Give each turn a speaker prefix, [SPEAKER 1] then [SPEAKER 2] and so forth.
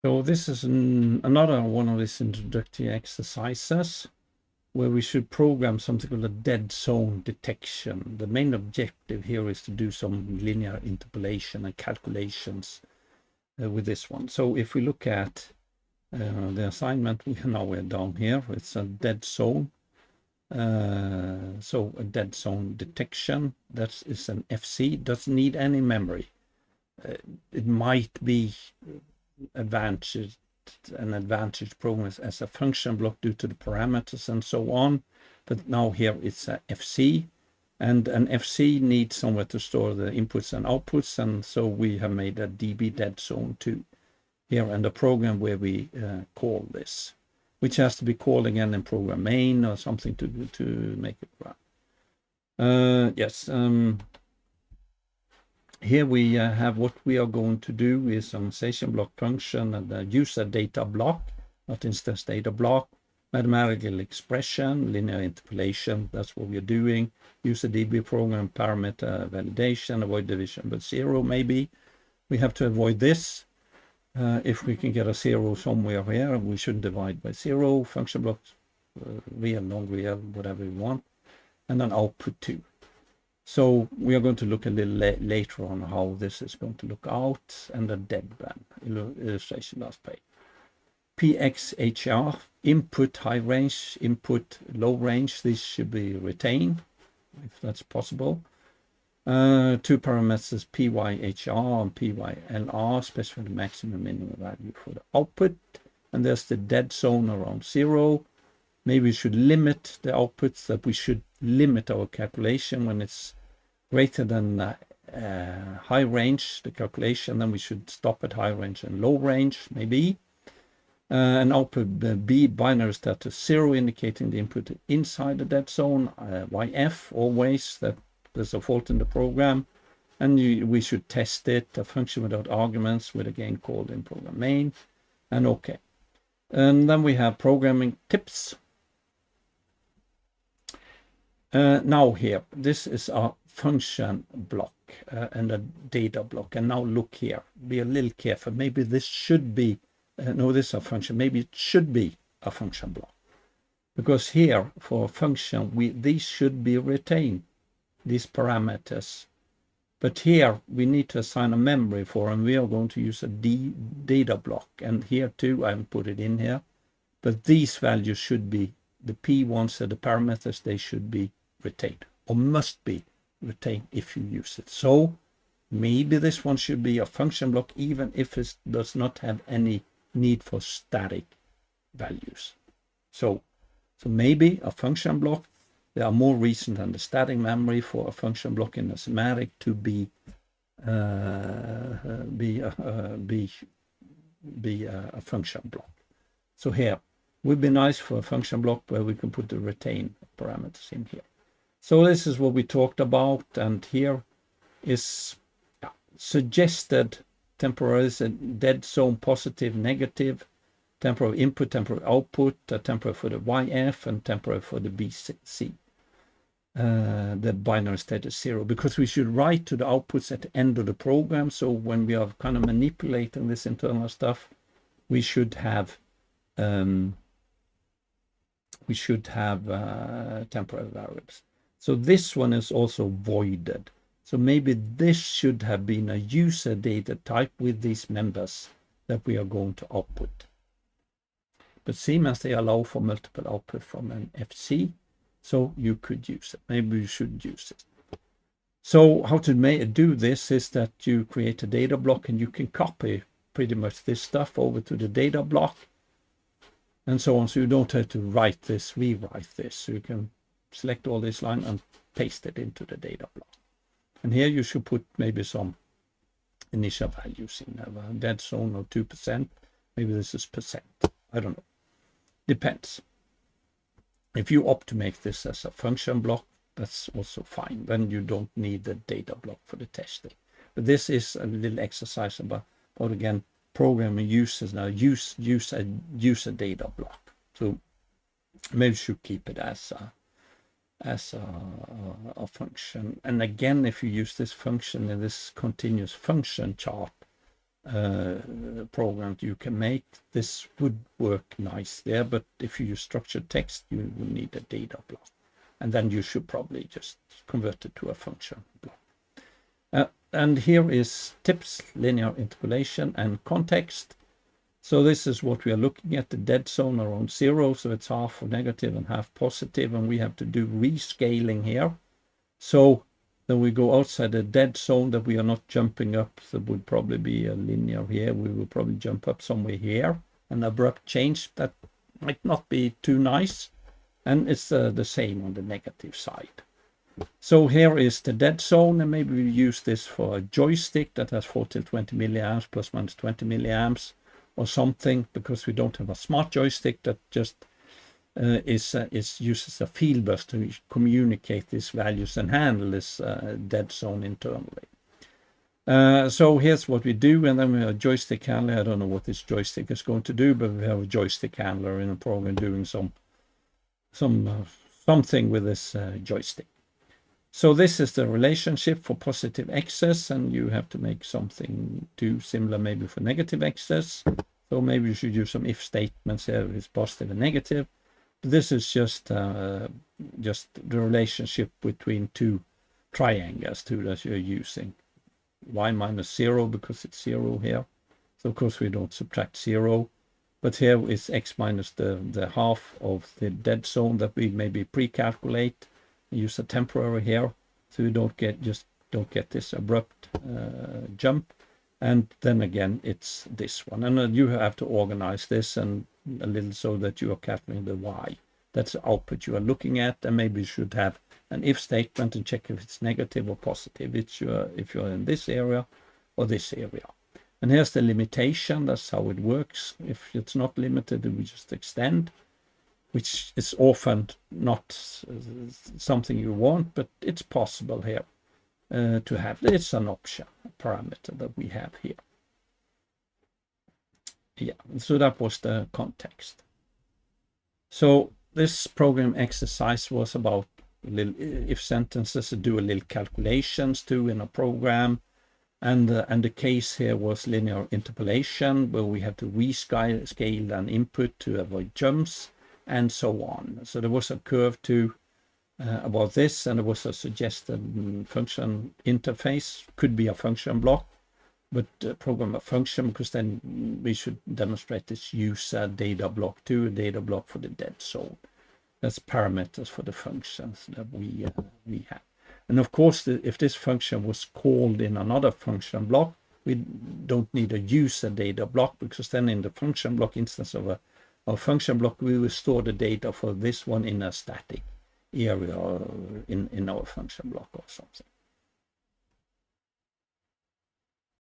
[SPEAKER 1] So this is another one of these introductory exercises where we should program something called a dead zone detection. The main objective here is to do some linear interpolation and calculations with this one. So if we look at the assignment, we're down here. It's a dead zone. So a dead zone detection, that is an FC, doesn't need any memory. It might be an advantage program as a function block due to the parameters and so on. But now here it's a FC, and an FC needs somewhere to store the inputs and outputs, and so we have made a DB dead zone too here in the program where we call this, which has to be called again in program main or something to make it run. Here we have what we are going to do is an session block function and a user data block, not instance data block, mathematical expression, linear interpolation, that's what we're doing, user DB program, parameter validation, avoid division by 0 maybe. We have to avoid this. If we can get a 0 somewhere here, we shouldn't divide by 0, function blocks, real, non-real, whatever we want, and then output 2. So we are going to look a little later on how this is going to look out, and the deadband illustration last page. PXHR, input high range, input low range, these should be retained, if that's possible. Two parameters, PYHR and PYLR, specify the maximum minimum value for the output. And there's the dead zone around 0. Maybe we should limit the outputs, that we should limit our calculation when it's greater than high range, the calculation, then we should stop at high range and low range, maybe. And output B binary status 0, indicating the input inside the dead zone, YF, always, that there's a fault in the program. And we should test it, a function without arguments, with again called in program main, and OK. And then we have programming tips. Now here, this is our function block and a data block. And now look here, be a little careful. Maybe this should be, no, this is a function. Maybe it should be a function block. Because here, for a function, these should be retained, these parameters. But here, we need to assign a memory for, and we are going to use a data block. And here too, I haven't put it in here. But these values should be, the P1s are the parameters, they should be retained, or must be retained if you use it. So maybe this one should be a function block, even if it does not have any need for static values. So maybe a function block, there are more reasons than the static memory for a function block in a semantic to be a function block. So here, would be nice for a function block where we can put the retain parameters in here. So this is what we talked about, and here is suggested temporary dead zone, positive, negative, temporary input, temporary output, temporary for the YF, and temporary for the BC. The binary state is 0, because we should write to the outputs at the end of the program. So when we are kind of manipulating this internal stuff, we should have temporary variables. So this one is also voided. So maybe this should have been a user data type with these members that we are going to output. But Siemens, they allow for multiple output from an FC, so you could use it. Maybe you should use it. So how to do this is that you create a data block, and you can copy pretty much this stuff over to the data block, and so on. So you don't have to write this, rewrite this. So you can select all this line and paste it into the data block. And here you should put maybe some initial values in a dead zone of 2%. Maybe this is percent. I don't know. Depends. If you opt to make this as a function block, that's also fine. Then you don't need the data block for the testing. But this is a little exercise about again, programming users now use a data block. So maybe you should keep it as a function. And again, if you use this function in this continuous function chart, program you can make, this would work nice there. But if you use structured text, you will need a data block. And then you should probably just convert it to a function block. And here is tips, linear interpolation and context. So this is what we are looking at, the dead zone around 0. So it's half negative and half positive, and we have to do rescaling here. So then we go outside the dead zone, that we are not jumping up. There would probably be a linear here. We will probably jump up somewhere here. An abrupt change that might not be too nice. And it's the same on the negative side. So here is the dead zone, and maybe we use this for a joystick that has 4 till 20 milliamps, plus minus 20 milliamps or something, because we don't have a smart joystick that just uses a field bus to communicate these values and handle this dead zone internally. So here's what we do, and then we have a joystick handler. I don't know what this joystick is going to do, but we have a joystick handler in a program doing something with this joystick. So this is the relationship for positive x's, and you have to make something too similar maybe for negative x's. So maybe you should use some if statements here with positive and negative. This is just the relationship between two triangles that you're using. Y minus 0 because it's 0 here. So of course we don't subtract 0. But here is x minus the half of the dead zone that we maybe pre-calculate. Use a temporary here, so you don't get this abrupt jump. And then again, it's this one. And you have to organize this and a little so that you are calculating the y. That's the output you are looking at. And maybe you should have an if statement and check if it's negative or positive. If you're in this area or this area. And here's the limitation. That's how it works. If it's not limited, we just extend, which is often not something you want, but it's possible here to have. It's an option, a parameter that we have here. Yeah, so that was the context. So this program exercise was about little if sentences to do a little calculations too in a program. And the case here was linear interpolation, where we had to rescale an input to avoid jumps, and so on. So there was a curve too about this, and there was a suggested function interface. Could be a function block, but program a function, because then we should demonstrate this use a data block too, a data block for the dead zone. That's parameters for the functions that we have. And of course, if this function was called in another function block, we don't need a user data block, because then in the function block instance of a function block, we will store the data for this one in a static area or in our function block or something.